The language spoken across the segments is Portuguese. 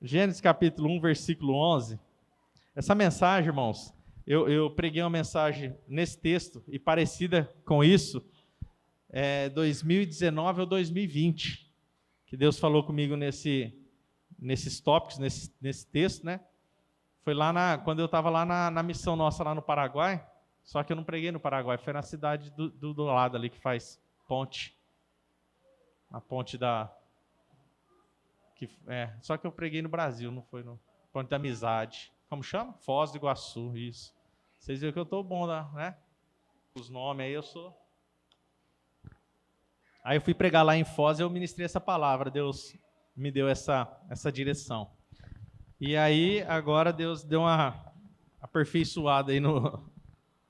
Gênesis capítulo 1, versículo 11. Essa mensagem, irmãos, eu preguei uma mensagem nesse texto e parecida com isso, 2019 ou 2020, que Deus falou comigo nesses tópicos, nesse texto, né? Foi lá quando eu estava lá na missão nossa lá no Paraguai, só que eu não preguei no Paraguai, foi na cidade do lado ali que faz ponte, a ponte só que eu preguei no Brasil, não foi no ponte da amizade. Como chama? Foz do Iguaçu, isso. Vocês viram que eu estou bom, né? Os nomes aí eu sou. Aí eu fui pregar lá em Foz e eu ministrei essa palavra, Deus me deu essa direção. E aí, agora Deus deu uma aperfeiçoada aí no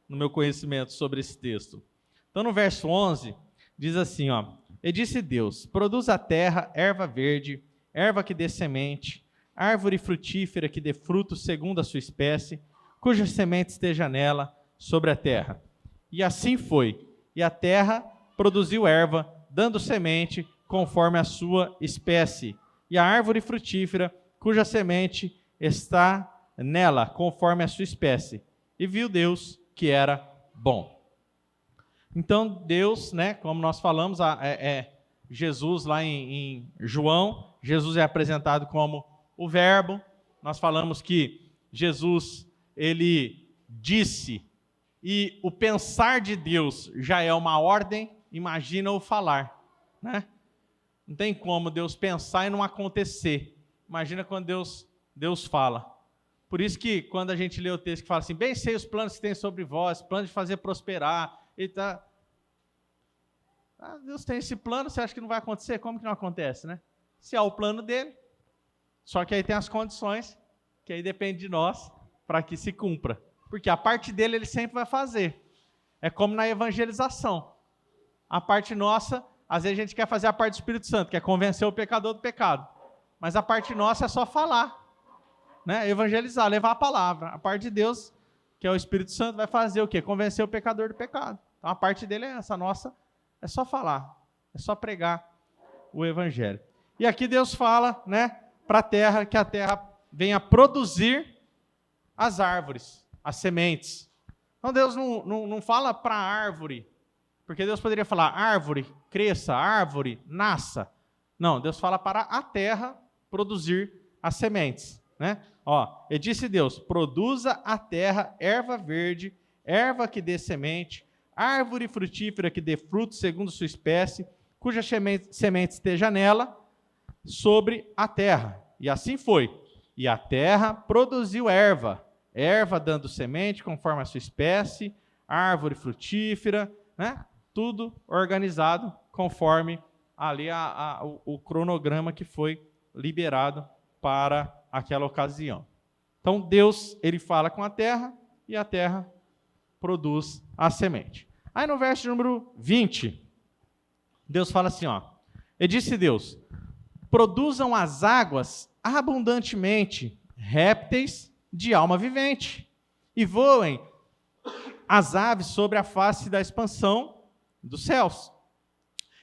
meu conhecimento sobre esse texto. Então, no verso 11, diz assim, ó: E disse Deus, produz a terra erva verde, erva que dê semente, árvore frutífera que dê fruto segundo a sua espécie, cuja semente esteja nela, sobre a terra. E assim foi. E a terra produziu erva, dando semente, conforme a sua espécie. E a árvore frutífera, cuja semente está nela, conforme a sua espécie. E viu Deus que era bom. Então, Deus, né, como nós falamos, Jesus lá em João, Jesus é apresentado como o Verbo. Nós falamos que Jesus, ele disse, e o pensar de Deus já é uma ordem, imagina o falar, né? Não tem como Deus pensar e não acontecer. Imagina quando Deus fala. Por isso que quando a gente lê o texto que fala assim, bem sei os planos que tem sobre vós, plano de fazer prosperar, Deus tem esse plano, você acha que não vai acontecer? Como que não acontece, né? Se é o plano dele, só que aí tem as condições, que aí depende de nós, para que se cumpra. Porque a parte dele ele sempre vai fazer. É como na evangelização. A parte nossa, às vezes a gente quer fazer a parte do Espírito Santo, que é convencer o pecador do pecado. Mas a parte nossa é só falar, né? Evangelizar, levar a palavra. A parte de Deus, que é o Espírito Santo, vai fazer o quê? Convencer o pecador do pecado. Então a parte dele é essa, nossa é só falar, é só pregar o evangelho. E aqui Deus fala, né, para a terra, que a terra venha produzir as árvores, as sementes. Então Deus não fala para a árvore, porque Deus poderia falar, árvore, cresça, árvore, nasça. Não, Deus fala para a terra produzir as sementes, né? Ó, e disse Deus, produza a terra erva verde, erva que dê semente, árvore frutífera que dê fruto segundo sua espécie, cuja semente esteja nela, sobre a terra. E assim foi. E a terra produziu erva, erva dando semente conforme a sua espécie, árvore frutífera, né? Tudo organizado conforme ali o cronograma que foi liberado para aquela ocasião. Então Deus, ele fala com a terra e a terra produz a semente. Aí no verso número 20, Deus fala assim, ó: E disse Deus, produzam as águas abundantemente répteis de alma vivente, e voem as aves sobre a face da expansão dos céus.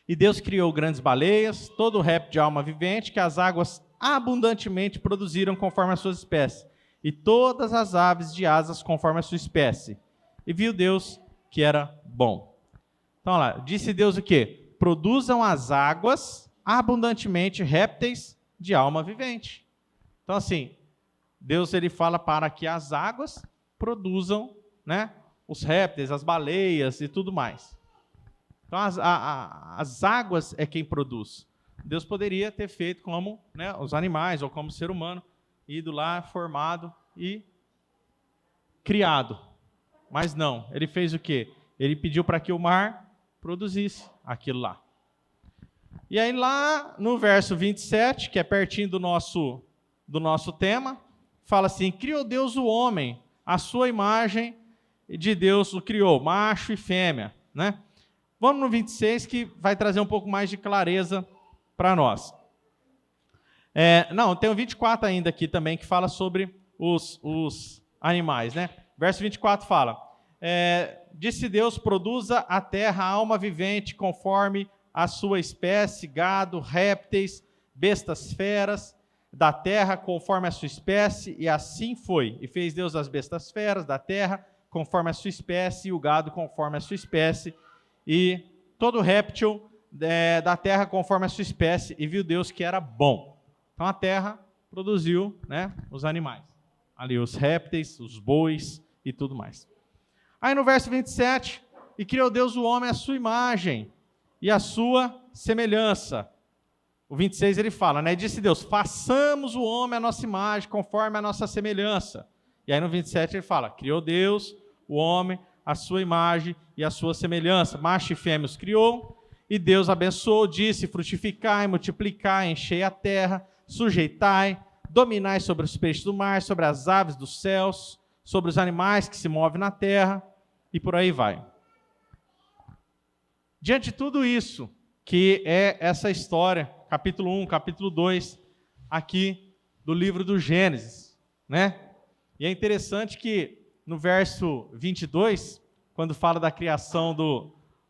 E Deus criou grandes baleias, todo réptil de alma vivente, que as águas abundantemente produziram conforme as suas espécies, e todas as aves de asas conforme a sua espécie. E viu Deus que era bom. Então, olha lá, disse Deus o quê? Produzam as águas abundantemente répteis de alma vivente. Então, assim, Deus ele fala para que as águas produzam, né, os répteis, as baleias e tudo mais. Então, as águas é quem produz. Deus poderia ter feito como, né, os animais ou como o ser humano, ido lá, formado e criado. Mas não, ele fez o quê? Ele pediu para que o mar produzisse aquilo lá. E aí lá no verso 27, que é pertinho do nosso tema, fala assim, criou Deus o homem, a sua imagem de Deus o criou, macho e fêmea, né? Vamos no 26, que vai trazer um pouco mais de clareza para nós. Tem o 24 ainda aqui também, que fala sobre os animais, né? Verso 24 fala, disse Deus, produza a terra alma vivente conforme a sua espécie, gado, répteis, bestas feras, da terra conforme a sua espécie, e assim foi. E fez Deus as bestas feras da terra conforme a sua espécie, e o gado conforme a sua espécie, e todo réptil da terra conforme a sua espécie, e viu Deus que era bom. Então a terra produziu, né, os animais. Ali os répteis, os bois e tudo mais. Aí no verso 27, e criou Deus o homem à sua imagem e à sua semelhança. O 26 ele fala, né? Disse Deus, façamos o homem à nossa imagem, conforme a nossa semelhança. E aí no 27 ele fala, criou Deus o homem à sua imagem e à sua semelhança. Macho e fêmea os criou, e Deus abençoou, disse, frutificai, multiplicai, enchei a terra, sujeitai, dominai sobre os peixes do mar, sobre as aves dos céus, sobre os animais que se movem na terra, e por aí vai. Diante de tudo isso, que é essa história, capítulo 1, capítulo 2, aqui do livro do Gênesis, né? E é interessante que no verso 22, quando fala da criação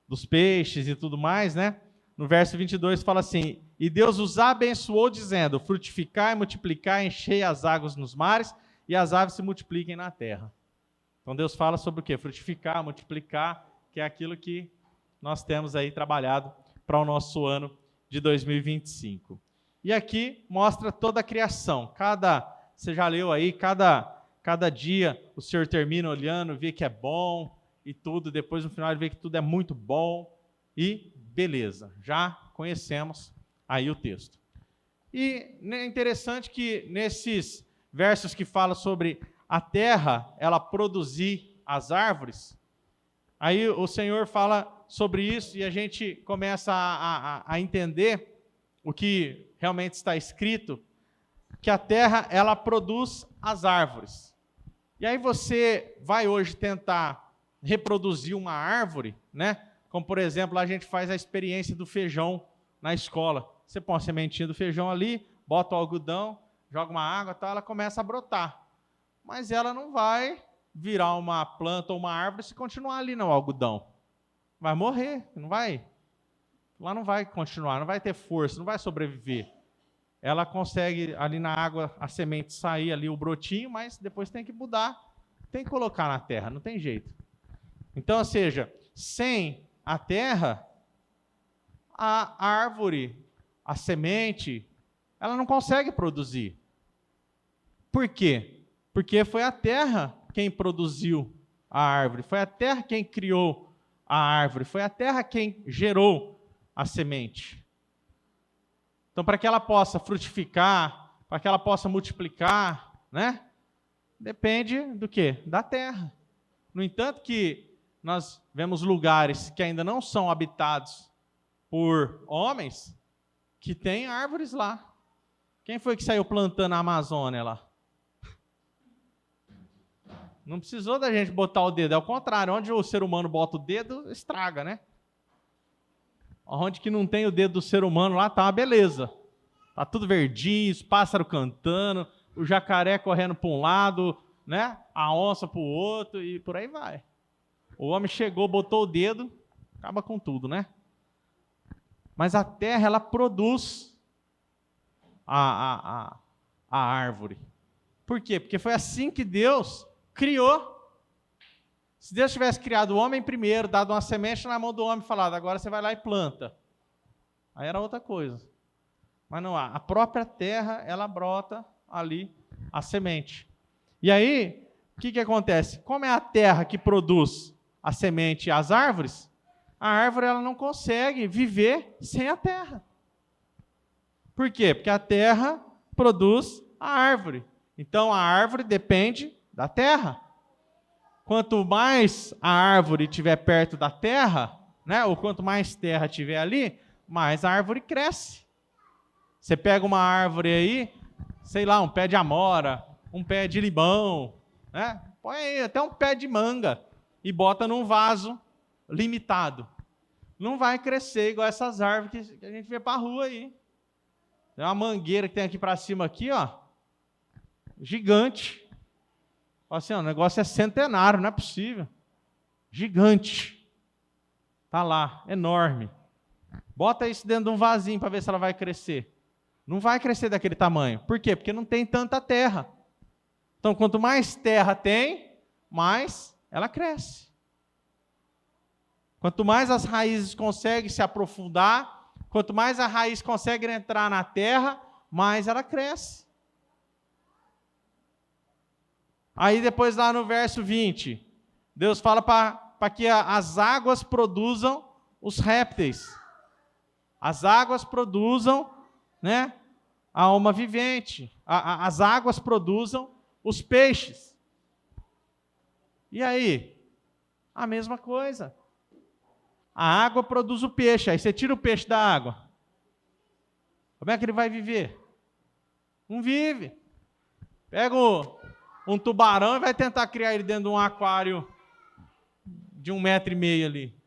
dos peixes e tudo mais, né? No verso 22 fala assim, e Deus os abençoou dizendo, frutificai, multiplicai, enchei as águas nos mares, e as aves se multipliquem na terra. Então Deus fala sobre o quê? Frutificar, multiplicar, que é aquilo que nós temos aí trabalhado para o nosso ano de 2025. E aqui mostra toda a criação. Você já leu aí, cada dia o Senhor termina olhando, vê que é bom e tudo, depois no final ele vê que tudo é muito bom e beleza, já conhecemos aí o texto. E é interessante que nesses versos que falam sobre a terra, ela produzir as árvores, aí o Senhor fala sobre isso e a gente começa a entender o que realmente está escrito, que a terra, ela produz as árvores. E aí você vai hoje tentar reproduzir uma árvore, né? Como, por exemplo, lá a gente faz a experiência do feijão na escola. Você põe a sementinha do feijão ali, bota o algodão, joga uma água e tal, ela começa a brotar. Mas ela não vai virar uma planta ou uma árvore se continuar ali no algodão. Vai morrer, não vai. Lá não vai continuar, não vai ter força, não vai sobreviver. Ela consegue ali na água a semente sair ali o brotinho, mas depois tem que mudar, tem que colocar na terra, não tem jeito. Então, ou seja, sem a terra, a árvore, a semente, ela não consegue produzir. Por quê? Porque foi a terra quem produziu a árvore, foi a terra quem criou a árvore, foi a terra quem gerou a semente. Então, para que ela possa frutificar, para que ela possa multiplicar, né? Depende do quê? Da terra. No entanto que nós vemos lugares que ainda não são habitados por homens, que tem árvores lá. Quem foi que saiu plantando a Amazônia lá? Não precisou da gente botar o dedo, é o contrário, onde o ser humano bota o dedo, estraga, né? Onde que não tem o dedo do ser humano lá, tá uma beleza. Tá tudo verdinho, os pássaros cantando, o jacaré correndo para um lado, né? A onça para o outro e por aí vai. O homem chegou, botou o dedo, acaba com tudo, né? Mas a terra, ela produz a árvore. Por quê? Porque foi assim que Deus criou. Se Deus tivesse criado o homem primeiro, dado uma semente na mão do homem e falado, agora você vai lá e planta. Aí era outra coisa. Mas não, a própria terra, ela brota ali a semente. E aí, o que acontece? Como é a terra que produz a semente e as árvores, a árvore ela não consegue viver sem a terra. Por quê? Porque a terra produz a árvore. Então, a árvore depende da terra. Quanto mais a árvore estiver perto da terra, né, ou quanto mais terra tiver ali, mais a árvore cresce. Você pega uma árvore aí, sei lá, um pé de amora, um pé de limão, né? Põe aí até um pé de manga e bota num vaso limitado. Não vai crescer igual essas árvores que a gente vê para a rua aí. Tem uma mangueira que tem aqui para cima, aqui, ó, gigante. Assim, ó, o negócio é centenário, não é possível. Gigante. Tá lá, enorme. Bota isso dentro de um vasinho para ver se ela vai crescer. Não vai crescer daquele tamanho. Por quê? Porque não tem tanta terra. Então, quanto mais terra tem, mais ela cresce. Quanto mais as raízes conseguem se aprofundar, quanto mais a raiz consegue entrar na terra, mais ela cresce. Aí depois lá no verso 20, Deus fala para que as águas produzam os répteis. As águas produzam, né, a alma vivente. As águas produzam os peixes. E aí? A mesma coisa. A água produz o peixe. Aí você tira o peixe da água. Como é que ele vai viver? Não vive. Pega um tubarão e vai tentar criar ele dentro de um aquário de 1,5 m ali.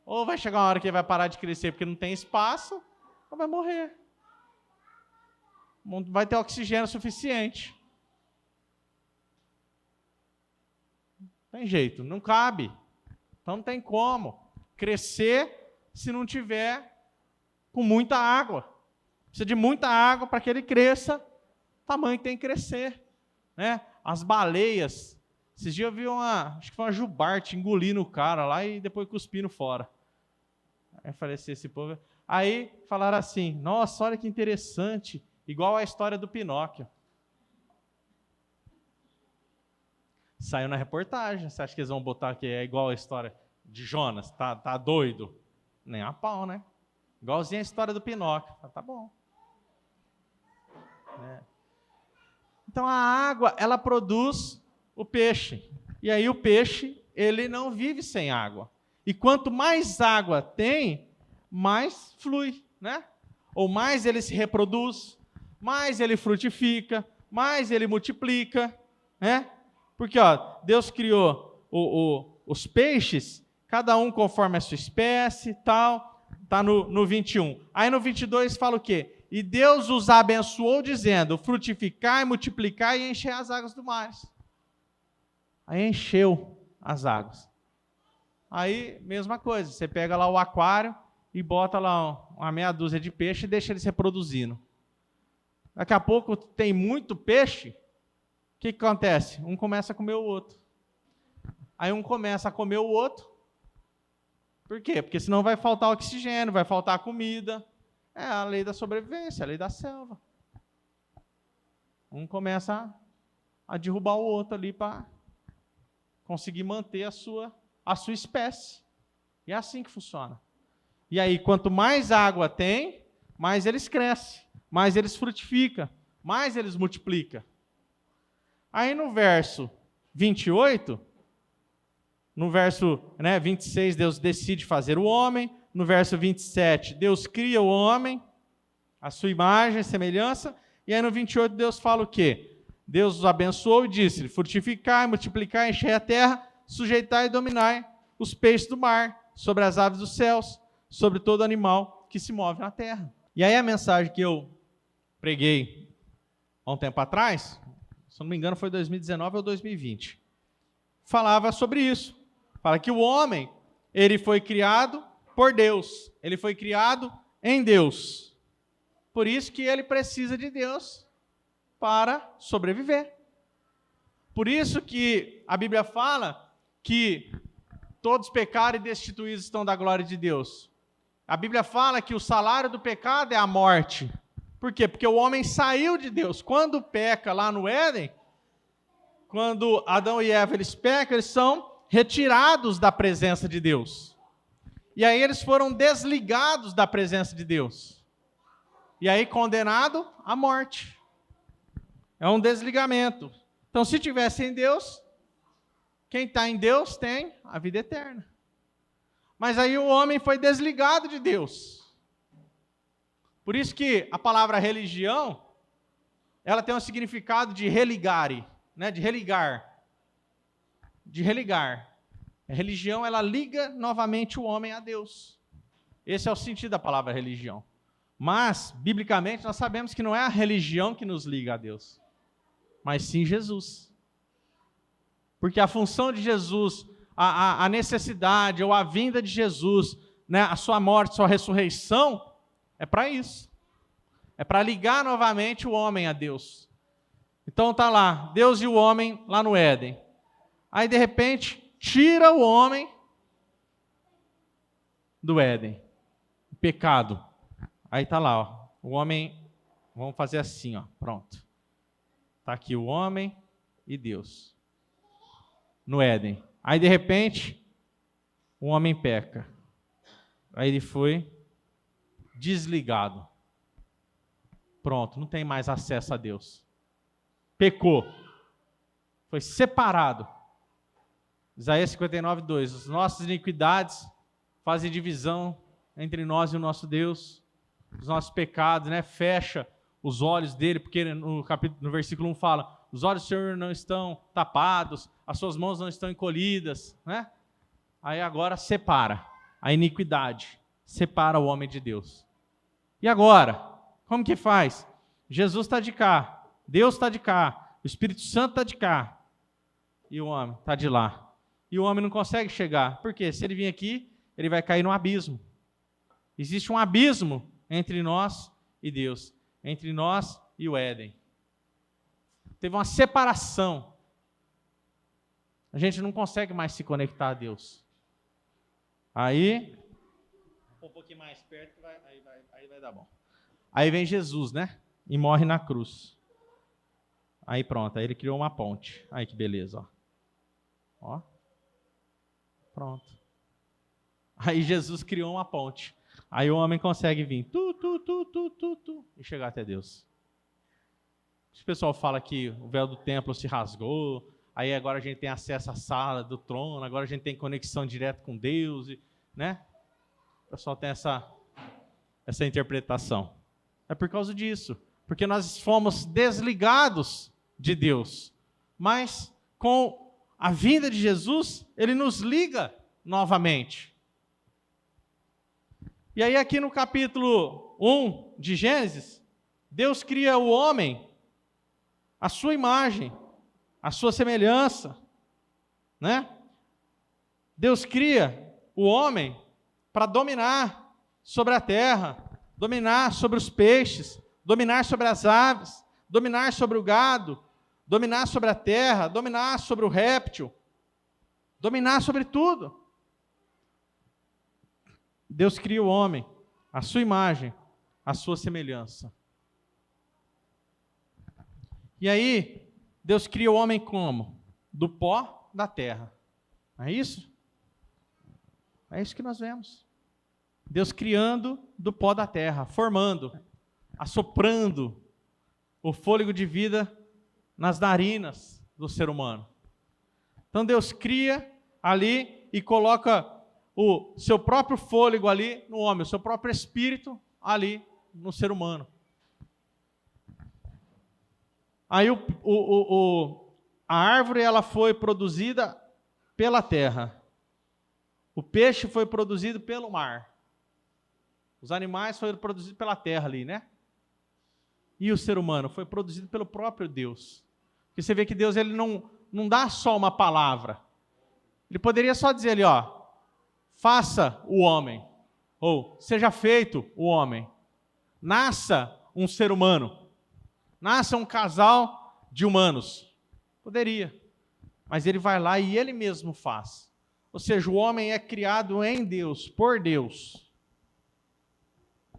Ou vai chegar uma hora que ele vai parar de crescer porque não tem espaço, ou vai morrer. Não vai ter oxigênio suficiente. Não tem jeito, não cabe. Então não tem como crescer se não tiver com muita água. Precisa de muita água para que ele cresça, o tamanho que tem que crescer. Né? As baleias, esses dias eu vi acho que foi uma jubarte engolindo o cara lá e depois cuspindo fora. Aí eu falei assim, esse povo... Aí falaram assim, nossa, olha que interessante, igual a história do Pinóquio. Saiu na reportagem, você acha que eles vão botar que é igual a história de Jonas? Tá doido? Nem a pau, né? Igualzinho a história do Pinóquio. Tá bom. Então a água, ela produz o peixe. E aí o peixe, ele não vive sem água. E quanto mais água tem, mais flui, né? Ou mais ele se reproduz, mais ele frutifica, mais ele multiplica, né? Porque ó, Deus criou os peixes, cada um conforme a sua espécie e tal, está no 21. Aí no 22 fala o quê? E Deus os abençoou dizendo, frutificai, multiplicai e enchei as águas do mar. Aí encheu as águas. Aí, mesma coisa, você pega lá o aquário e bota lá uma meia dúzia de peixe e deixa eles reproduzindo. Daqui a pouco tem muito peixe, o que acontece? Um começa a comer o outro. Aí um começa a comer o outro. Por quê? Porque senão vai faltar oxigênio, vai faltar comida. É a lei da sobrevivência, a lei da selva. Um começa a derrubar o outro ali para conseguir manter a sua espécie. E é assim que funciona. E aí, quanto mais água tem, mais eles crescem, mais eles frutificam, mais eles multiplicam. Aí no verso 28, no verso 26, Deus decide fazer o homem. No verso 27, Deus cria o homem, a sua imagem e semelhança. E aí no 28, Deus fala o quê? Deus os abençoou e disse, frutificai, multiplicai, enchei a terra, sujeitai e dominai os peixes do mar, sobre as aves dos céus, sobre todo animal que se move na terra. E aí a mensagem que eu preguei há um tempo atrás, se não me engano foi 2019 ou 2020, falava sobre isso. Fala que o homem, ele foi criado por Deus, ele foi criado em Deus. Por isso que ele precisa de Deus para sobreviver. Por isso que a Bíblia fala que todos pecaram e destituídos estão da glória de Deus. A Bíblia fala que o salário do pecado é a morte. Por quê? Porque o homem saiu de Deus. Quando peca lá no Éden, quando Adão e Eva eles pecam, eles são retirados da presença de Deus. E aí eles foram desligados da presença de Deus. E aí condenado à morte. É um desligamento. Então se tivesse em Deus, quem está em Deus tem a vida eterna. Mas aí o homem foi desligado de Deus. Por isso que a palavra religião, ela tem um significado de religare, né? De religar. De religar. A religião, ela liga novamente o homem a Deus. Esse é o sentido da palavra religião. Mas, biblicamente, nós sabemos que não é a religião que nos liga a Deus, mas sim Jesus. Porque a função de Jesus, a necessidade ou a vinda de Jesus, né, a sua morte, sua ressurreição, é para isso. É para ligar novamente o homem a Deus. Então tá lá, Deus e o homem lá no Éden. Aí de repente, tira o homem do Éden. Pecado. Aí tá lá, ó, o homem, vamos fazer assim, ó, pronto. Tá aqui o homem e Deus no Éden. Aí de repente, o homem peca. Aí ele foi desligado. Pronto, não tem mais acesso a Deus. Pecou. Foi separado. Isaías 59:2. As nossas iniquidades fazem divisão entre nós e o nosso Deus. Os nossos pecados, né? Fecha os olhos dele, porque no versículo 1 fala: os olhos do Senhor não estão tapados, as suas mãos não estão encolhidas, né? Aí agora separa a iniquidade, separa o homem de Deus. E agora? Como que faz? Jesus está de cá, Deus está de cá, o Espírito Santo está de cá, e o homem está de lá. E o homem não consegue chegar. Por quê? Se ele vir aqui, ele vai cair no abismo. Existe um abismo entre nós e Deus, entre nós e o Éden. Teve uma separação. A gente não consegue mais se conectar a Deus. Aí, um pouquinho mais perto, aí vai dar bom. Aí vem Jesus, né? E morre na cruz. Aí pronto, aí ele criou uma ponte. Aí que beleza, ó. Ó. Pronto. Aí Jesus criou uma ponte. Aí o homem consegue vir e chegar até Deus. O pessoal fala que o véu do templo se rasgou, aí agora a gente tem acesso à sala do trono, agora a gente tem conexão direta com Deus, né? O pessoal tem essa interpretação. É por causa disso, porque nós fomos desligados de Deus. Mas com a vinda de Jesus, ele nos liga novamente. E aí aqui no capítulo 1 de Gênesis, Deus cria o homem à sua imagem, à sua semelhança, né? Deus cria o homem para dominar sobre a terra, dominar sobre os peixes, dominar sobre as aves, dominar sobre o gado, dominar sobre a terra, dominar sobre o réptil, dominar sobre tudo. Deus cria o homem, à sua imagem, à sua semelhança. E aí, Deus cria o homem como? Do pó da terra. Não é isso? É isso que nós vemos. Deus criando do pó da terra, formando, assoprando o fôlego de vida nas narinas do ser humano. Então Deus cria ali e coloca o seu próprio fôlego ali no homem, o seu próprio espírito ali no ser humano. Aí a árvore ela foi produzida pela terra. O peixe foi produzido pelo mar. Os animais foram produzidos pela terra ali, né? E o ser humano foi produzido pelo próprio Deus. Porque você vê que Deus ele não dá só uma palavra. Ele poderia só dizer ali, ó, faça o homem, ou seja feito o homem. Nasça um ser humano. Nasça um casal de humanos. Poderia. Mas ele vai lá e ele mesmo faz. Ou seja, o homem é criado em Deus, por Deus.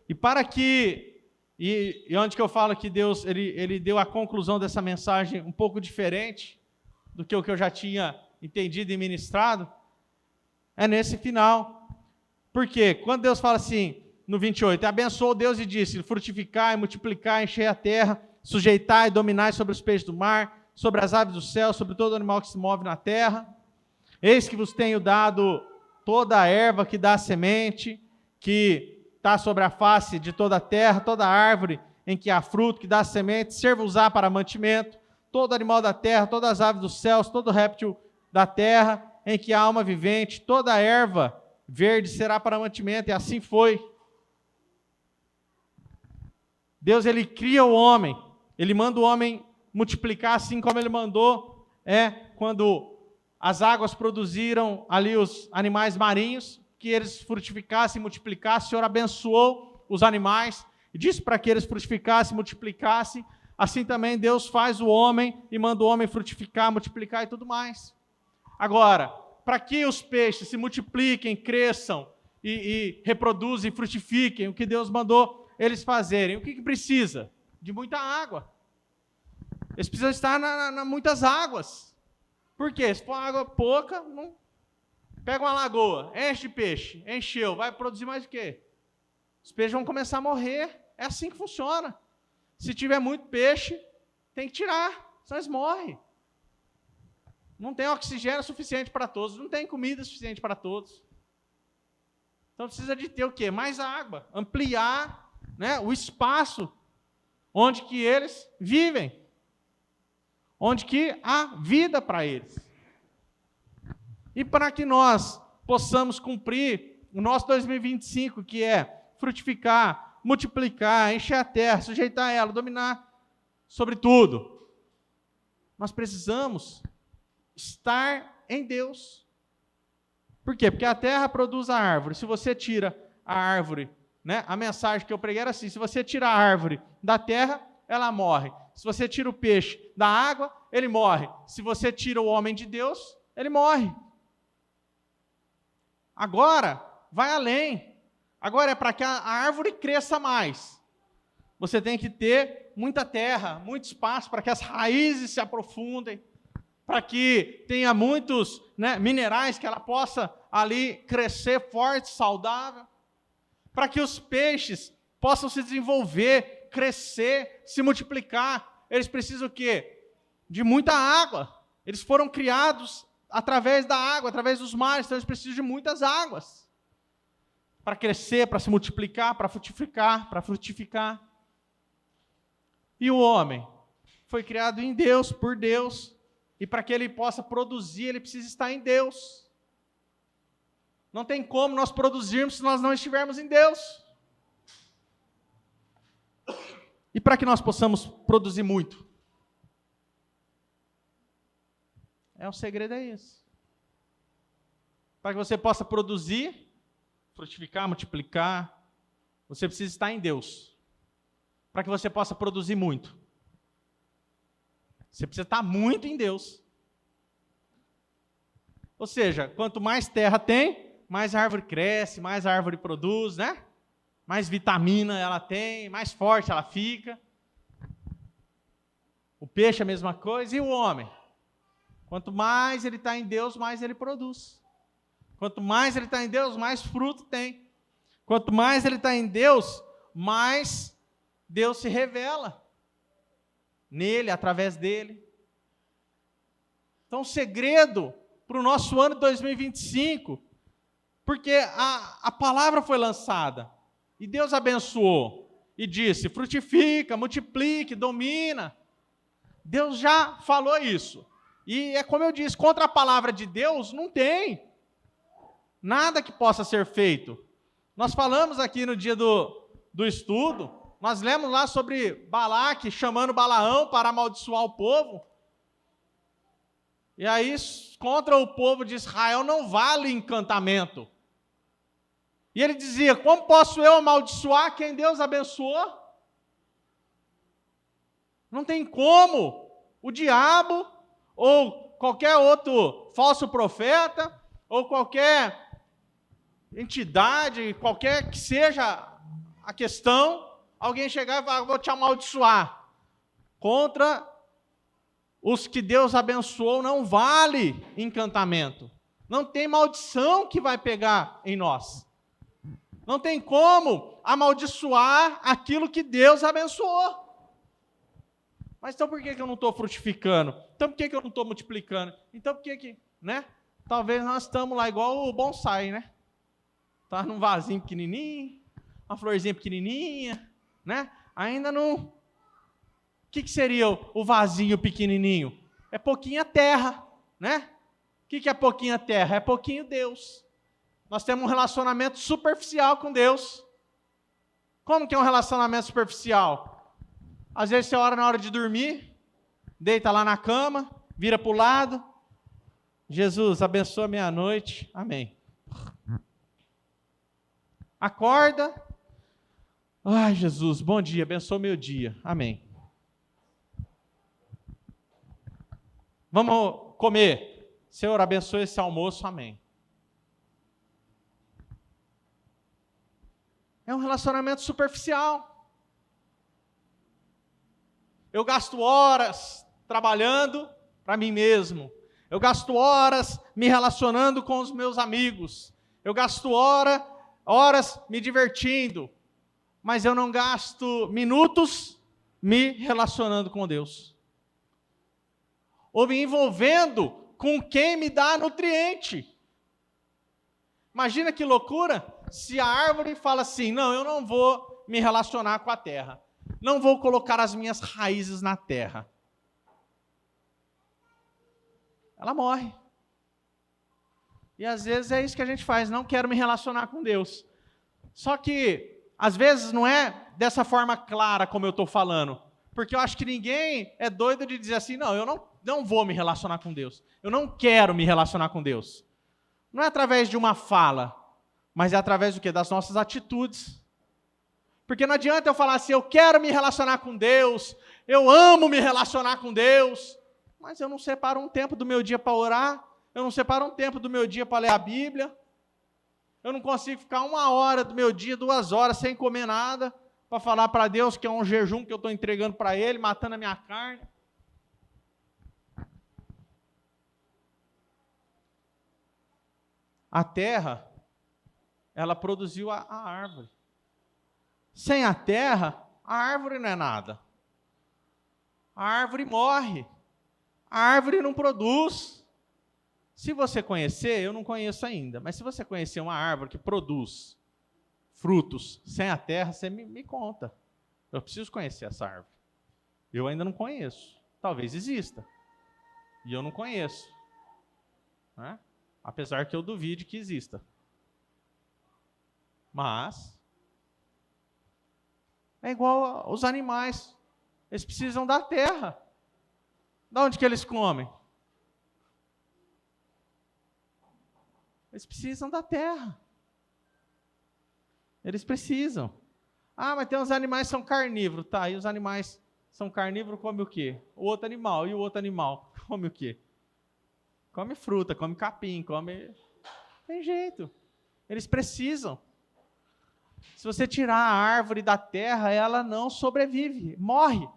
E para que... E onde que eu falo que Deus ele deu a conclusão dessa mensagem um pouco diferente do que o que eu já tinha entendido e ministrado, é nesse final. Por quê? Quando Deus fala assim, no 28, abençoou Deus e disse, frutificai, multiplicai, enchei a terra, sujeitai e dominai sobre os peixes do mar, sobre as aves do céu, sobre todo animal que se move na terra. Eis que vos tenho dado toda a erva que dá semente, que está sobre a face de toda a terra, toda árvore em que há fruto, que dá semente, serva-vos-á para mantimento, todo animal da terra, todas as aves dos céus, todo réptil da terra, em que há alma vivente, toda a erva verde será para mantimento, e assim foi. Deus, ele cria o homem, ele manda o homem multiplicar, assim como ele mandou, quando as águas produziram ali os animais marinhos, que eles frutificassem e multiplicassem, o Senhor abençoou os animais, e disse para que eles frutificassem, multiplicassem. Assim também Deus faz o homem e manda o homem frutificar, multiplicar e tudo mais. Agora, para que os peixes se multipliquem, cresçam e reproduzem, frutifiquem, o que Deus mandou eles fazerem, o que precisa? De muita água. Eles precisam estar na muitas águas. Por quê? Se for água pouca, não... Pega uma lagoa, enche de peixe, encheu, vai produzir mais o quê? Os peixes vão começar a morrer. É assim que funciona. Se tiver muito peixe, tem que tirar, senão eles morrem. Não tem oxigênio suficiente para todos, não tem comida suficiente para todos. Então precisa de ter o quê? Mais água, ampliar, né, o espaço onde que eles vivem, onde que há vida para eles. E para que nós possamos cumprir o nosso 2025, que é frutificar, multiplicar, encher a terra, sujeitar ela, dominar sobre tudo, nós precisamos estar em Deus. Por quê? Porque a terra produz a árvore. Se você tira a árvore, né, a mensagem que eu preguei era assim: se você tira a árvore da terra, ela morre. Se você tira o peixe da água, ele morre. Se você tira o homem de Deus, ele morre. Agora, vai além. Agora é para que a árvore cresça mais. Você tem que ter muita terra, muito espaço para que as raízes se aprofundem, para que tenha muitos, né, minerais que ela possa ali crescer forte, saudável, para que os peixes possam se desenvolver, crescer, se multiplicar. Eles precisam o quê? De muita água. Eles foram criados através da água, através dos mares, então eles precisam de muitas águas para crescer, para se multiplicar, para frutificar. E o homem foi criado em Deus, por Deus, e para que ele possa produzir, ele precisa estar em Deus. Não tem como nós produzirmos se nós não estivermos em Deus. E para que nós possamos produzir muito? O segredo é esse. Para que você possa produzir, frutificar, multiplicar, você precisa estar em Deus. Para que você possa produzir muito, você precisa estar muito em Deus. Ou seja, quanto mais terra tem, mais a árvore cresce, mais a árvore produz, né? Mais vitamina ela tem, mais forte ela fica. O peixe é a mesma coisa, e o homem? Quanto mais ele está em Deus, mais ele produz. Quanto mais ele está em Deus, mais fruto tem. Quanto mais ele está em Deus, mais Deus se revela nele, através dele. Então, o segredo para o nosso ano de 2025, porque a palavra foi lançada, e Deus abençoou, e disse: frutifica, multiplique, domina. Deus já falou isso. E é como eu disse, contra a palavra de Deus não tem nada que possa ser feito. Nós falamos aqui no dia do estudo, nós lemos lá sobre Balaque chamando Balaão para amaldiçoar o povo. E aí, contra o povo de Israel não vale encantamento. E ele dizia: como posso eu amaldiçoar quem Deus abençoou? Não tem como. O diabo ou qualquer outro falso profeta, ou qualquer entidade, qualquer que seja a questão, alguém chegar e falar: vou te amaldiçoar. Contra os que Deus abençoou não vale encantamento. Não tem maldição que vai pegar em nós. Não tem como amaldiçoar aquilo que Deus abençoou. Mas então por que eu não estou frutificando? Então por que eu não estou multiplicando? Então por que, né? Talvez nós estamos lá igual o bonsai, né? Está num vasinho pequenininho, uma florzinha pequenininha, né? Ainda não... O que seria o vasinho pequenininho? É pouquinha terra, né? O que é pouquinha terra? É pouquinho Deus. Nós temos um relacionamento superficial com Deus. Como que é um relacionamento superficial? Às vezes você ora na hora de dormir, deita lá na cama, vira para o lado. Jesus, abençoa a minha noite. Amém. Acorda, Ai, Jesus, bom dia, abençoa o meu dia. Amém. Vamos comer. Senhor, abençoe esse almoço. Amém. É um relacionamento superficial. Eu gasto horas trabalhando para mim mesmo. Eu gasto horas me relacionando com os meus amigos. Eu gasto horas me divertindo. Mas eu não gasto minutos me relacionando com Deus. Ou me envolvendo com quem me dá nutriente. Imagina que loucura se a árvore fala assim, não, eu não vou me relacionar com a terra. Não vou colocar as minhas raízes na terra. Ela morre. E às vezes é isso que a gente faz, não quero me relacionar com Deus. Só que, às vezes, não é dessa forma clara como eu estou falando. Porque eu acho que ninguém é doido de dizer assim, não, eu não vou me relacionar com Deus. Eu não quero me relacionar com Deus. Não é através de uma fala, mas é através do quê? Das nossas atitudes. Porque não adianta eu falar assim, eu quero me relacionar com Deus, eu amo me relacionar com Deus, mas eu não separo um tempo do meu dia para orar, eu não separo um tempo do meu dia para ler a Bíblia, eu não consigo ficar 1 hora do meu dia, 2 horas, sem comer nada, para falar para Deus que é um jejum que eu estou entregando para Ele, matando a minha carne. A terra, ela produziu a árvore. Sem a terra, a árvore não é nada. A árvore morre. A árvore não produz. Se você conhecer, eu não conheço ainda, mas se você conhecer uma árvore que produz frutos sem a terra, você me conta. Eu preciso conhecer essa árvore. Eu ainda não conheço. Talvez exista. E eu não conheço. Né? Apesar que eu duvide que exista. Mas é igual os animais. Eles precisam da terra. De onde que eles comem? Eles precisam da terra. Eles precisam. Ah, mas tem uns animais que são carnívoros. Tá, e os animais são carnívoros, come o quê? O outro animal. E o outro animal come o quê? Come fruta, come capim, come... Tem jeito. Eles precisam. Se você tirar a árvore da terra, ela não sobrevive, morre.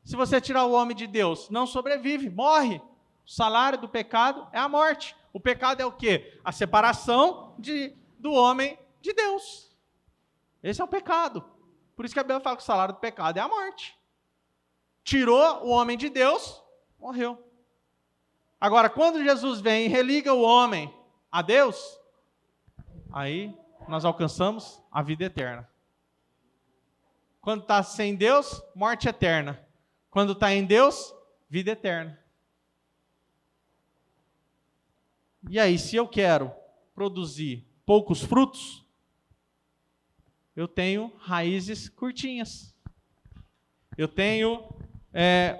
Se você tirar o homem de Deus, não sobrevive, morre. O salário do pecado é a morte. O pecado é o quê? A separação do homem de Deus. Esse é o pecado. Por isso que a Bíblia fala que o salário do pecado é a morte. Tirou o homem de Deus, morreu. Agora, quando Jesus vem e religa o homem a Deus, aí nós alcançamos a vida eterna. Quando está sem Deus, morte eterna. Quando está em Deus, vida eterna. E aí, se eu quero produzir poucos frutos, eu tenho raízes curtinhas. Eu tenho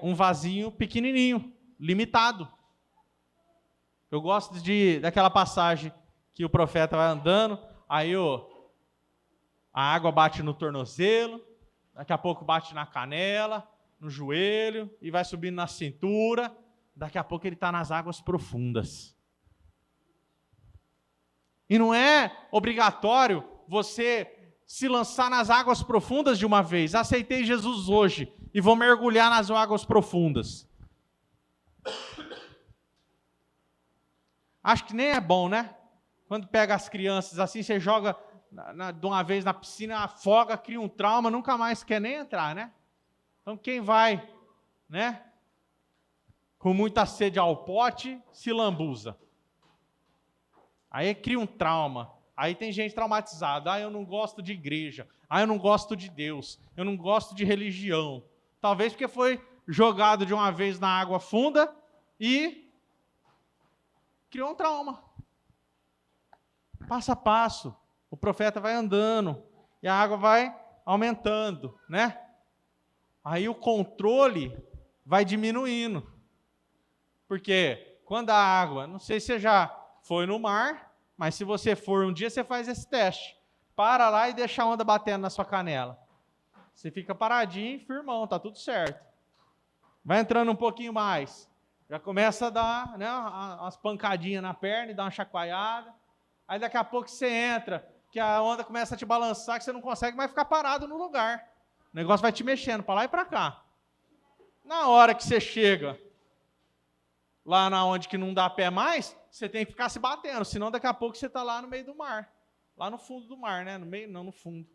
um vasinho pequenininho, limitado. Eu gosto daquela passagem que o profeta vai andando, aí a água bate no tornozelo, daqui a pouco bate na canela, no joelho, e vai subindo na cintura, daqui a pouco ele está nas águas profundas. E não é obrigatório você se lançar nas águas profundas de uma vez. Aceitei Jesus hoje e vou mergulhar nas águas profundas. Acho que nem é bom, né? Quando pega as crianças assim, você joga de uma vez na piscina, afoga, cria um trauma, nunca mais quer nem entrar, né? Então quem vai, né, com muita sede ao pote, se lambuza. Aí cria um trauma. Aí tem gente traumatizada. Ah, eu não gosto de igreja. Ah, eu não gosto de Deus. Eu não gosto de religião. Talvez porque foi jogado de uma vez na água funda e criou um trauma. Passo a passo. O profeta vai andando e a água vai aumentando, né? Aí o controle vai diminuindo. Porque quando a água, não sei se você já foi no mar, mas se você for um dia, você faz esse teste. para lá e deixa a onda batendo na sua canela. Você fica paradinho, firmão, tá tudo certo. Vai entrando um pouquinho mais, já começa a dar, né, umas pancadinhas na perna e dá uma chacoalhada. Aí daqui a pouco você entra, que a onda começa a te balançar, que você não consegue mais ficar parado no lugar. O negócio vai te mexendo para lá e para cá. Na hora que você chega lá na onde que não dá pé mais, você tem que ficar se batendo, senão daqui a pouco você está lá no meio do mar. Lá no fundo do mar, né? No meio, não, no fundo.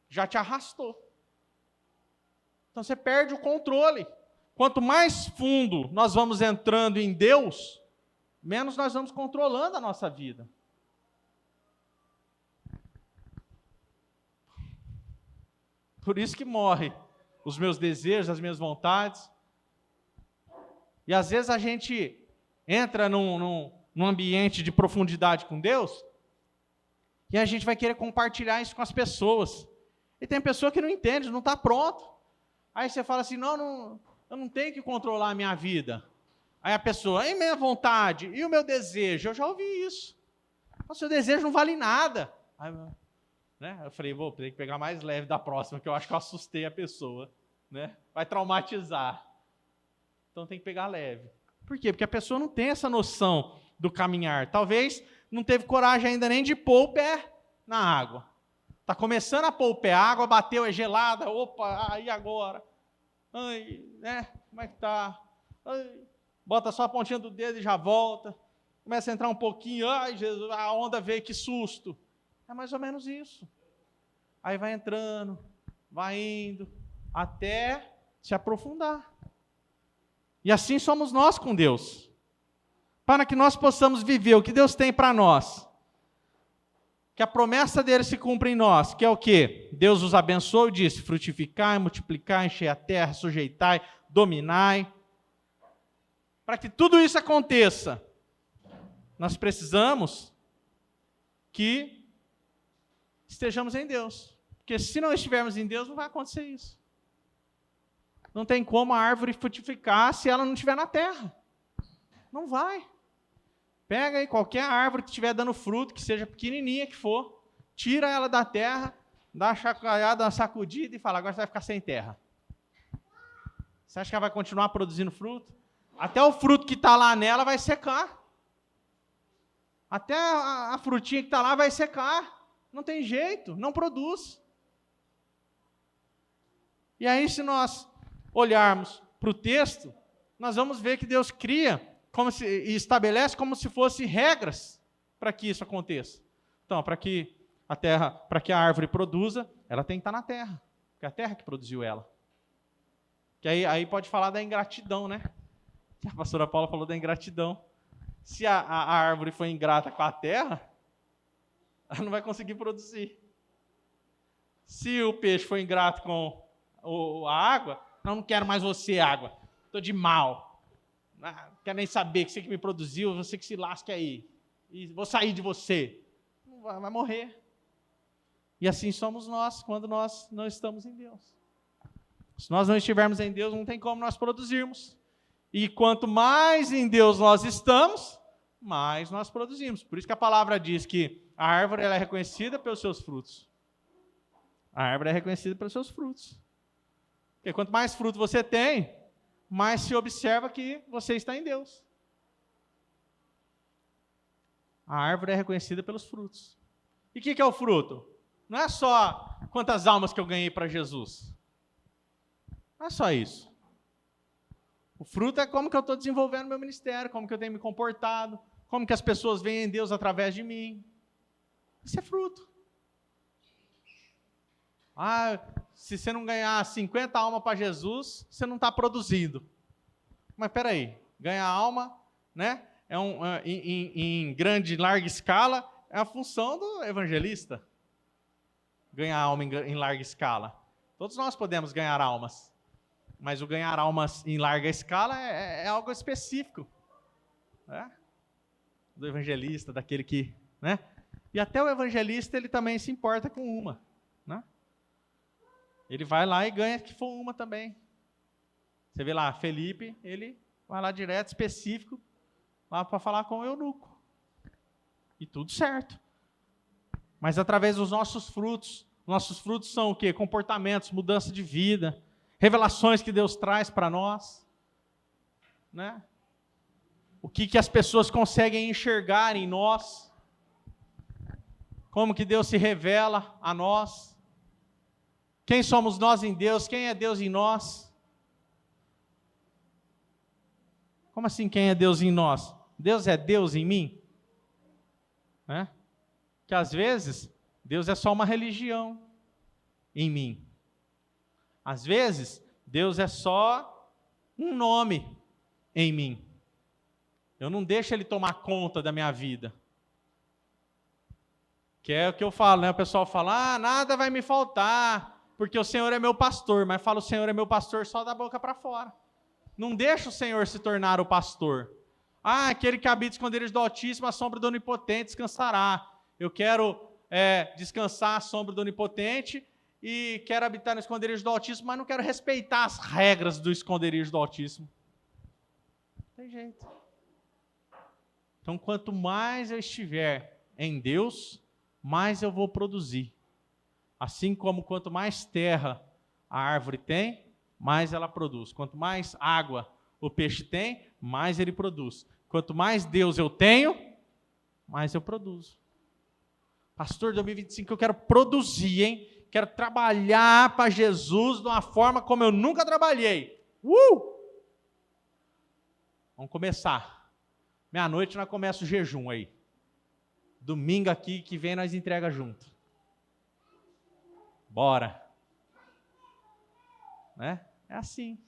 Já te arrastou. Então você perde o controle. Quanto mais fundo nós vamos entrando em Deus, menos nós vamos controlando a nossa vida. Por isso que morre os meus desejos, as minhas vontades. E às vezes a gente entra num ambiente de profundidade com Deus e a gente vai querer compartilhar isso com as pessoas. E tem pessoa que não entende, não está pronto. Aí você fala assim, não, eu não tenho que controlar a minha vida. Aí a pessoa, e minha vontade, e o meu desejo? Eu já ouvi isso. O seu desejo não vale nada. Aí, né? Eu falei, vou ter que pegar mais leve da próxima, que eu acho que eu assustei a pessoa. Né? Vai traumatizar. Então tem que pegar leve. Por quê? Porque a pessoa não tem essa noção do caminhar. Talvez não teve coragem ainda nem de pôr o pé na água. Está começando a pôr o pé, a água bateu, é gelada, opa, e agora? Ai, né? Como é que tá? Ai, bota só a pontinha do dedo e já volta. Começa a entrar um pouquinho, ai Jesus, a onda veio, que susto. É mais ou menos isso. Aí vai entrando, vai indo, até se aprofundar. E assim somos nós com Deus. Para que nós possamos viver o que Deus tem para nós. Que a promessa dele se cumpra em nós, que é o quê? Deus os abençoou e disse, frutificai, multiplicai, enchei a terra, sujeitai, dominai. Para que tudo isso aconteça, nós precisamos que estejamos em Deus. Porque se não estivermos em Deus, não vai acontecer isso. Não tem como a árvore frutificar se ela não estiver na terra. Não vai. Pega aí qualquer árvore que estiver dando fruto, que seja pequenininha que for, tira ela da terra, dá uma chacoalhada, uma sacudida e fala, agora você vai ficar sem terra. Você acha que ela vai continuar produzindo fruto? Até o fruto que está lá nela vai secar. Até a frutinha que está lá vai secar. Não tem jeito, não produz. E aí, se nós olharmos para o texto, nós vamos ver que Deus cria e estabelece como se fossem regras para que isso aconteça. Então, para que a árvore produza, ela tem que estar na terra, porque é a terra que produziu ela. Que aí pode falar da ingratidão, né? A pastora Paula falou da ingratidão. Se a árvore for ingrata com a terra, ela não vai conseguir produzir. Se o peixe for ingrato com a água, não quero mais você, água. Estou de mal. Não quero nem saber que você que me produziu, você que se lasque aí. E vou sair de você. Vai morrer. E assim somos nós quando nós não estamos em Deus. Se nós não estivermos em Deus, não tem como nós produzirmos. E quanto mais em Deus nós estamos, mais nós produzimos. Por isso que a palavra diz que a árvore ela é reconhecida pelos seus frutos. A árvore é reconhecida pelos seus frutos. Porque quanto mais fruto você tem, mais se observa que você está em Deus. A árvore é reconhecida pelos frutos. E o que é o fruto? Não é só quantas almas que eu ganhei para Jesus. Não é só isso. O fruto é como que eu estou desenvolvendo meu ministério, como que eu tenho me comportado, como que as pessoas veem em Deus através de mim. Isso é fruto. Se você não ganhar 50 almas para Jesus, você não está produzindo. Mas espera aí, ganhar alma, né? Em grande, larga escala, é a função do evangelista. Ganhar alma em larga escala. Todos nós podemos ganhar almas. Mas o ganhar almas em larga escala é algo específico. Né? Do evangelista, daquele que... Né? E até o evangelista, ele também se importa com uma. Né? Ele vai lá e ganha que for uma também. Você vê lá, Felipe, ele vai lá direto, específico, lá para falar com o eunuco. E tudo certo. mas através dos nossos frutos. Nossos frutos são o quê? Comportamentos, mudança de vida, revelações que Deus traz para nós, né? O que as pessoas conseguem enxergar em nós, como que Deus se revela a nós, quem somos nós em Deus, quem é Deus em nós. Como assim quem é Deus em nós? Deus é Deus em mim? Né? Que às vezes, Deus é só uma religião em mim. Às vezes, Deus é só um nome em mim. Eu não deixo Ele tomar conta da minha vida. Que é o que eu falo, né? O pessoal fala, nada vai me faltar, porque o Senhor é meu pastor. Mas fala, o Senhor é meu pastor só da boca para fora. Não deixa o Senhor se tornar o pastor. Aquele que habita esconderijos do Altíssimo, a sombra do Onipotente descansará. Eu quero descansar à sombra do Onipotente e quero habitar no esconderijo do Altíssimo, mas não quero respeitar as regras do esconderijo do Altíssimo. Não tem jeito. Então, quanto mais eu estiver em Deus, mais eu vou produzir. Assim como quanto mais terra a árvore tem, mais ela produz. Quanto mais água o peixe tem, mais ele produz. Quanto mais Deus eu tenho, mais eu produzo. Pastor, 2025 eu quero produzir, hein? Quero trabalhar para Jesus de uma forma como eu nunca trabalhei. Vamos começar. Meia-noite nós começamos o jejum aí. Domingo aqui que vem nós entrega junto. Bora. Né? É assim.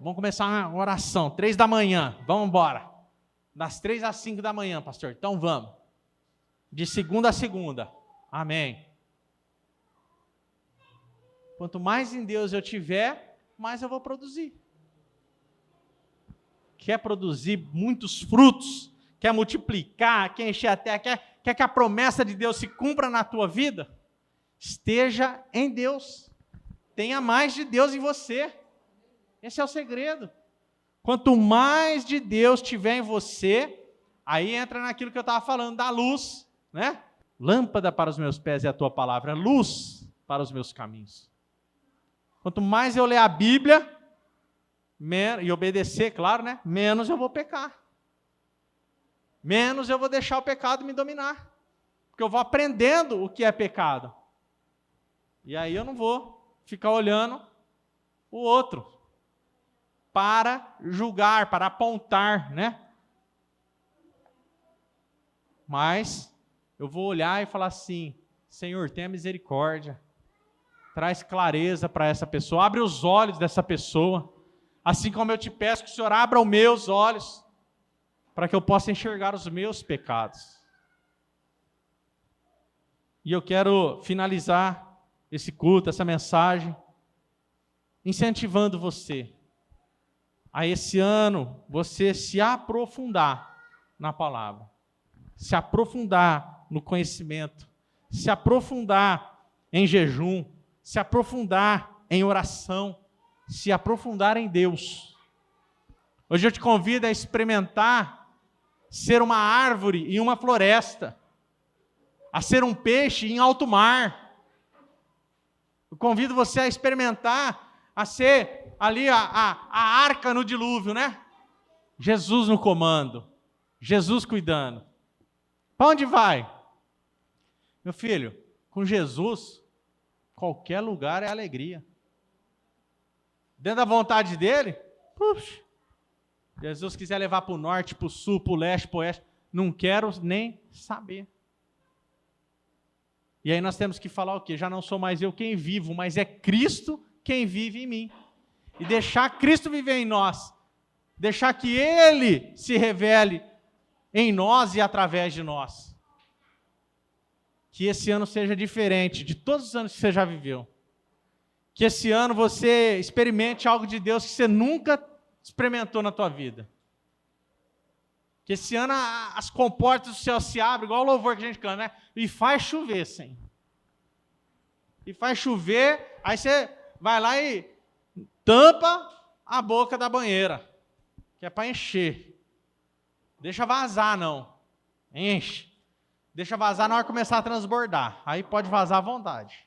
Vamos começar uma oração, 3 da manhã, vamos embora. Das 3 às 5 da manhã, pastor, então vamos. De segunda a segunda, amém. Quanto mais em Deus eu tiver, mais eu vou produzir. Quer produzir muitos frutos, quer multiplicar, quer encher a terra, quer que a promessa de Deus se cumpra na tua vida? Esteja em Deus. Tenha mais de Deus em você. Esse é o segredo. Quanto mais de Deus tiver em você, aí entra naquilo que eu estava falando, da luz, né? Lâmpada para os meus pés é a tua palavra, luz para os meus caminhos. Quanto mais eu ler a Bíblia, e obedecer, claro, né? Menos eu vou pecar. Menos eu vou deixar o pecado me dominar. Porque eu vou aprendendo o que é pecado. E aí eu não vou ficar olhando o outro para julgar, para apontar, né? Mas eu vou olhar e falar assim, Senhor, tenha misericórdia, traz clareza para essa pessoa, abre os olhos dessa pessoa, assim como eu te peço que o Senhor abra os meus olhos, para que eu possa enxergar os meus pecados. E eu quero finalizar esse culto, essa mensagem, incentivando você a esse ano você se aprofundar na palavra, se aprofundar no conhecimento, se aprofundar em jejum, se aprofundar em oração, se aprofundar em Deus. Hoje eu te convido a experimentar ser uma árvore em uma floresta, a ser um peixe em alto mar. Eu convido você a experimentar, a ser ali a arca no dilúvio, né? Jesus no comando, Jesus cuidando. Para onde vai? Meu filho, com Jesus, qualquer lugar é alegria. Dentro da vontade dele, puxa, Jesus quiser levar para o norte, para o sul, para o leste, para o oeste, não quero nem saber. E aí nós temos que falar o quê? Já não sou mais eu quem vivo, mas é Cristo quem vive em mim. E deixar Cristo viver em nós. Deixar que Ele se revele em nós e através de nós. Que esse ano seja diferente de todos os anos que você já viveu. Que esse ano você experimente algo de Deus que você nunca experimentou na tua vida. Que esse ano as comportas do céu se abrem, igual o louvor que a gente canta, né? E faz chover, Senhor. E faz chover, aí você vai lá e tampa a boca da banheira, que é para encher. Deixa vazar, não. Enche. Deixa vazar na hora que começar a transbordar. Aí pode vazar à vontade.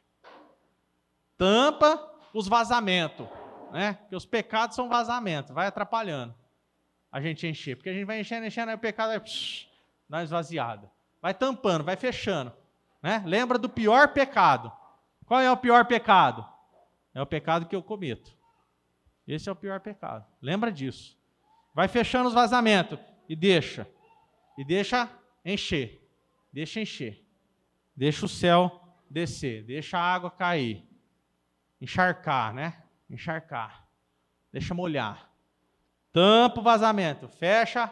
Tampa os vazamentos, né? Porque os pecados são vazamentos, vai atrapalhando a gente encher. Porque a gente vai enchendo, aí o pecado vai dar uma esvaziada. Vai tampando, vai fechando. Né? Lembra do pior pecado. Qual é o pior pecado? É o pecado que eu cometo. Esse é o pior pecado. Lembra disso. Vai fechando os vazamentos e deixa. E deixa encher. Deixa encher. Deixa o céu descer. Deixa a água cair. Encharcar, né? Encharcar. Deixa molhar. Tampa o vazamento. Fecha.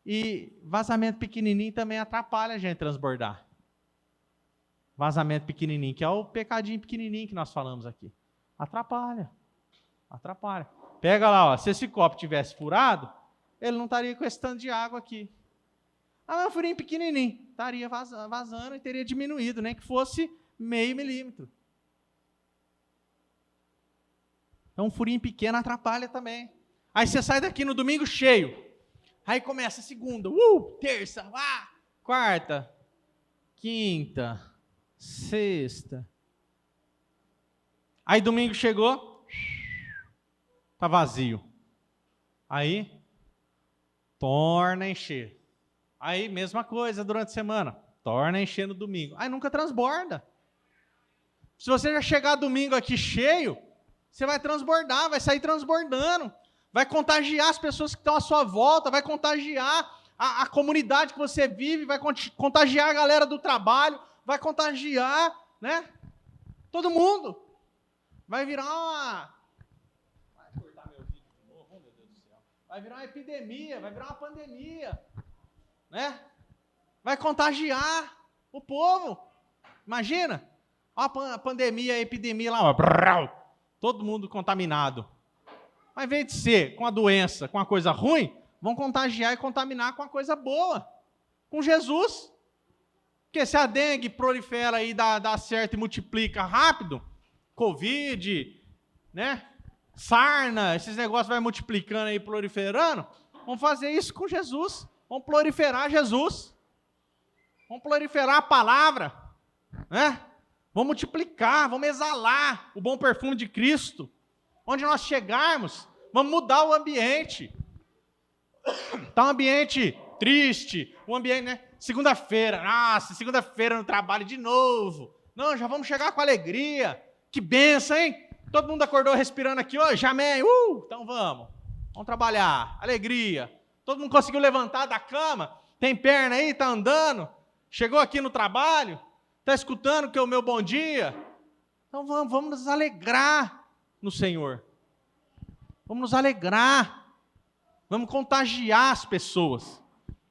E vazamento pequenininho também atrapalha a gente transbordar. Vazamento pequenininho, que é o pecadinho pequenininho que nós falamos aqui. Atrapalha. Atrapalha. Pega lá, ó, se esse copo tivesse furado, ele não estaria com esse tanto de água aqui. Ah, mas um furinho pequenininho. Estaria vazando e teria diminuído, nem que fosse meio milímetro. Então, um furinho pequeno atrapalha também. Aí você sai daqui no domingo cheio. Aí começa a segunda, terça, quarta, quinta, sexta. Aí domingo chegou, tá vazio. Aí, torna a encher. Aí, mesma coisa durante a semana, torna a encher no domingo. Aí nunca transborda. Se você já chegar domingo aqui cheio, você vai transbordar, vai sair transbordando. Vai contagiar as pessoas que estão à sua volta, vai contagiar a comunidade que você vive, vai contagiar a galera do trabalho, vai contagiar, né? Todo mundo. Vai virar uma... Vai cortar meu vídeo de novo, oh, meu Deus do céu. Vai virar uma epidemia, vai virar uma pandemia, né? Vai contagiar o povo. Imagina, a pandemia, a epidemia lá, ó, todo mundo contaminado. Ao invés de ser com a doença, com a coisa ruim, vão contagiar e contaminar com a coisa boa, com Jesus. Porque se a dengue prolifera e dá certo e multiplica rápido, Covid, né? Sarna, esses negócios vai multiplicando e proliferando, vamos fazer isso com Jesus. Vamos proliferar Jesus. Vamos proliferar a palavra, né? Vamos multiplicar, vamos exalar o bom perfume de Cristo. Onde nós chegarmos, vamos mudar o ambiente. Está um ambiente triste, um ambiente, né? Segunda-feira, nossa, segunda-feira no trabalho de novo. Não, já vamos chegar com alegria. Que benção, hein? Todo mundo acordou respirando aqui hoje, amém? Então vamos trabalhar, alegria. Todo mundo conseguiu levantar da cama, tem perna aí, está andando, chegou aqui no trabalho, está escutando que é o meu bom dia. Então vamos nos alegrar no Senhor. Vamos nos alegrar. Vamos contagiar as pessoas.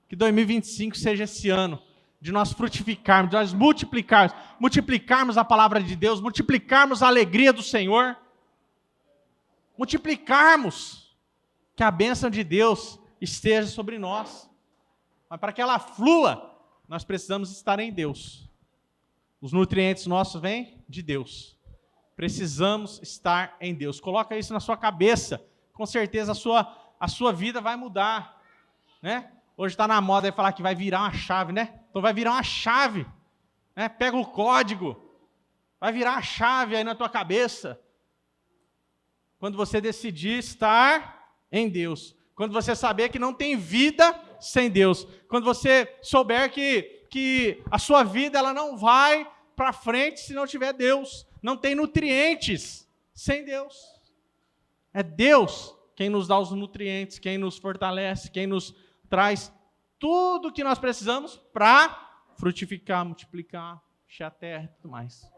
Que 2025 seja esse ano de nós frutificarmos, de nós multiplicarmos a palavra de Deus, multiplicarmos a alegria do Senhor, multiplicarmos que a bênção de Deus esteja sobre nós. Mas para que ela flua, nós precisamos estar em Deus. Os nutrientes nossos vêm de Deus. Precisamos estar em Deus. Coloca isso na sua cabeça. Com certeza a sua vida vai mudar. Né? Hoje está na moda aí falar que vai virar uma chave, né? Então vai virar uma chave. Né? Pega o código. Vai virar a chave aí na tua cabeça. Quando você decidir estar em Deus. Quando você saber que não tem vida sem Deus. Quando você souber que a sua vida ela não vai para frente se não tiver Deus. Não tem nutrientes sem Deus. É Deus quem nos dá os nutrientes, quem nos fortalece, quem nos traz tudo o que nós precisamos para frutificar, multiplicar, encher a terra e tudo mais.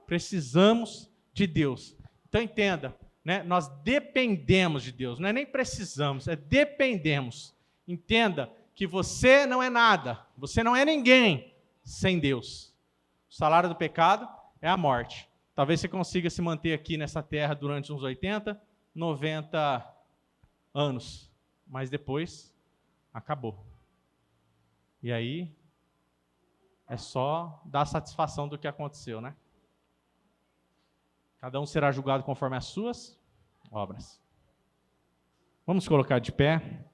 Precisamos de Deus. Então entenda, né? Nós dependemos de Deus, não é nem precisamos, é dependemos. Entenda que você não é nada, você não é ninguém sem Deus. O salário do pecado é a morte. Talvez você consiga se manter aqui nessa terra durante uns 80, 90 anos. Mas depois, acabou. E aí, é só dar satisfação do que aconteceu, né? Cada um será julgado conforme as suas obras. Vamos colocar de pé.